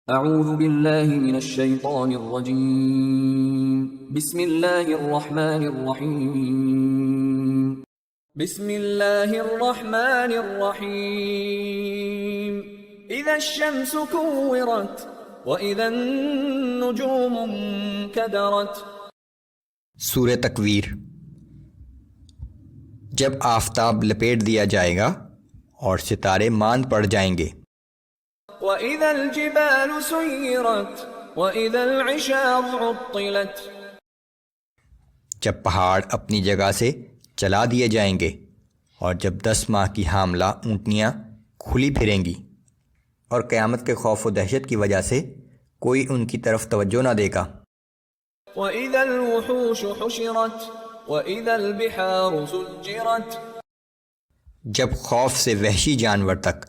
اعوذ باللہ من الشیطان الرجیم بسم اللہ الرحمن الرحیم بسم اللہ الرحمن الرحیم اذا الشمس كورت واذا النجوم انکدرت۔ سورہ تکویر۔ جب آفتاب لپیٹ دیا جائے گا اور ستارے ماند پڑ جائیں گے۔ وَإِذَا الْجِبَالُ سُيِّرَتْ وَإِذَا الْعِشَارُ عُطِّلَتْ۔ جب پہاڑ اپنی جگہ سے چلا دیے جائیں گے اور جب 10 ماہ کی حاملہ اونٹنیاں کھلی پھریں گی اور قیامت کے خوف و دہشت کی وجہ سے کوئی ان کی طرف توجہ نہ دے گا۔ وَإِذَا الْوُحُوشُ حُشِرَتْ وَإِذَا الْبِحَارُ سُجِّرَتْ۔ جب خوف سے وحشی جانور تک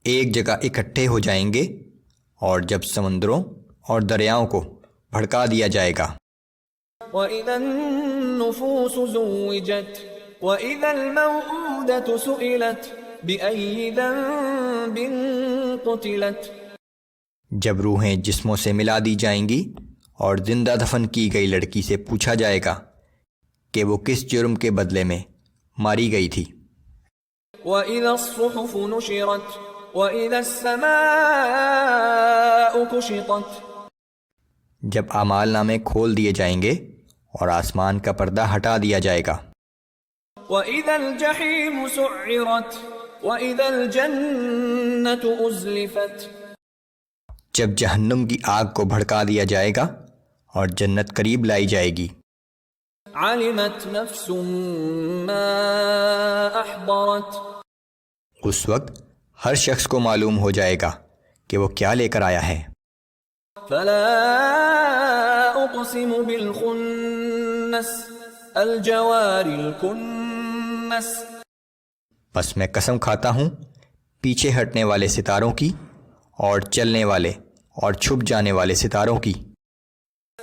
ایک جگہ اکٹھے ہو جائیں گے اور جب سمندروں اور دریاؤں کو بھڑکا دیا جائے گا۔ وَإِذَا النُّفُوسُ زُوِّجَتْ وَإِذَا الْمَوْءُودَةُ سُئِلَتْ بِأَيِّ ذَنبٍ قُتِلَتْ۔ جب روحیں جسموں سے ملا دی جائیں گی اور زندہ دفن کی گئی لڑکی سے پوچھا جائے گا کہ وہ کس جرم کے بدلے میں ماری گئی تھی۔ وَإِذَا الصُّحُفُ نُشِرَتْ وَإِذَا السَّمَاءُ كُشِطَتْ۔ جب اعمال نامے کھول دیے جائیں گے اور آسمان کا پردہ ہٹا دیا جائے گا۔ وَإِذَا الْجَحِيمُ سُعِّرَتْ وَإِذَا الْجَنَّةُ أُزْلِفَتْ۔ جب جہنم کی آگ کو بھڑکا دیا جائے گا اور جنت قریب لائی جائے گی۔ عَلِمَتْ نَفْسٌ مَّا أَحْضَرَتْ۔ اس وقت ہر شخص کو معلوم ہو جائے گا کہ وہ کیا لے کر آیا ہے۔ فَلَا أُقْسِمُ بِالْخُنَّسِ الْجَوَارِ الْكُنَّسِ۔ بس میں قسم کھاتا ہوں پیچھے ہٹنے والے ستاروں کی اور چلنے والے اور چھپ جانے والے ستاروں کی۔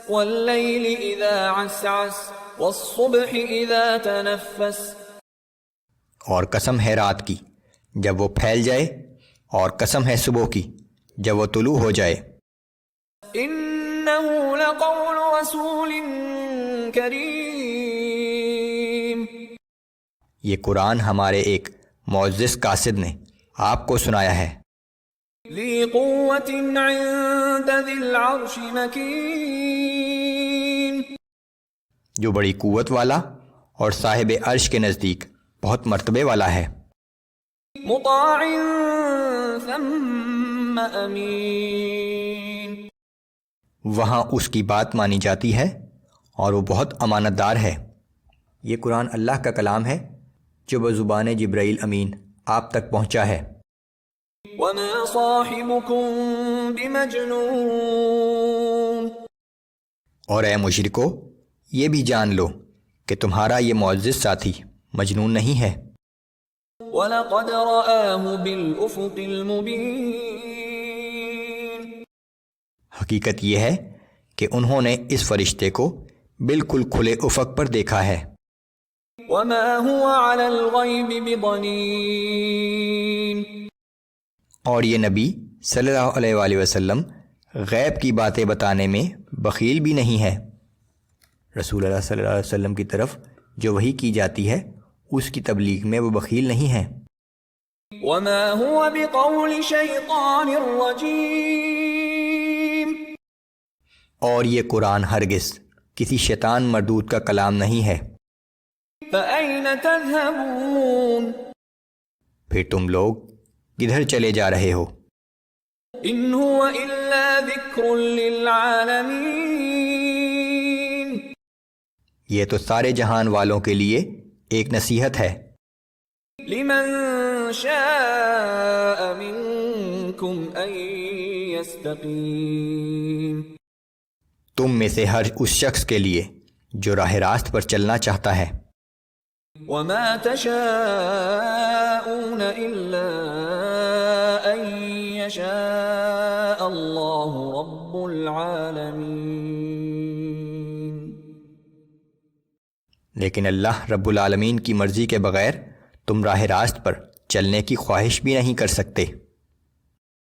وَاللَّيْلِ إِذَا عَسْعَسَ وَالصُّبْحِ إِذَا تَنَفَّسَ۔ اور قسم ہے رات کی جب وہ پھیل جائے اور قسم ہے صبح کی جب وہ طلوع ہو جائے۔ إِنَّهُ لَقَوْلُ رَسُولٍ كَرِيمٍ۔ یہ قرآن ہمارے ایک معزز قاصد نے آپ کو سنایا ہے۔ ذِي قُوَّةٍ عِندَ ذِي الْعَرْشِ مَكِينٍ۔ جو بڑی قوت والا اور صاحب عرش کے نزدیک بہت مرتبے والا ہے۔ مطاع ثم امین۔ وہاں اس کی بات مانی جاتی ہے اور وہ بہت امانت دار ہے۔ یہ قرآن اللہ کا کلام ہے جو بزبان جبرائیل امین آپ تک پہنچا ہے۔ وما صاحبكم بمجنون۔ اور اے مشرکو یہ بھی جان لو کہ تمہارا یہ معزز ساتھی مجنون نہیں ہے۔ وَلَقَدْ رَآهُ بِالْأُفُقِ الْمُبِينِ۔ حقیقت یہ ہے کہ انہوں نے اس فرشتے کو بالکل کھلے افق پر دیکھا ہے۔ وَمَا هُوَ عَلَى الْغَيْبِ بِضَنِينٍ۔ اور یہ نبی صلی اللہ علیہ وآلہ وسلم غیب کی باتیں بتانے میں بخیل بھی نہیں ہے۔ رسول اللہ صلی اللہ علیہ وسلم کی طرف جو وحی کی جاتی ہے اس کی تبلیغ میں وہ بخیل نہیں ہے۔ وَمَا هُوَ بِقَوْلِ شَيْطَانٍ رَّجِيمٍ۔ اور یہ قرآن ہرگز کسی شیطان مردود کا کلام نہیں ہے۔ فَأَيْنَ تَذْهَبُونَ۔ پھر تم لوگ کدھر چلے جا رہے ہو؟ إِنْ هُوَ إِلَّا ذِكْرٌ لِّلْعَالَمِينَ۔ یہ تو سارے جہان والوں کے لیے ایک نصیحت ہے۔ لِمَن شَاءَ مِنكُمْ أَن يَسْتَقِيمَ۔ تم میں سے ہر اس شخص کے لیے جو راہ راست پر چلنا چاہتا ہے۔ وَمَا تَشَاءُونَ إِلَّا أَن يَشَاءَ اللَّهُ رَبُّ الْعَالَمِينَ۔ لیکن اللہ رب العالمین کی مرضی کے بغیر تم راہ راست پر چلنے کی خواہش بھی نہیں کر سکتے۔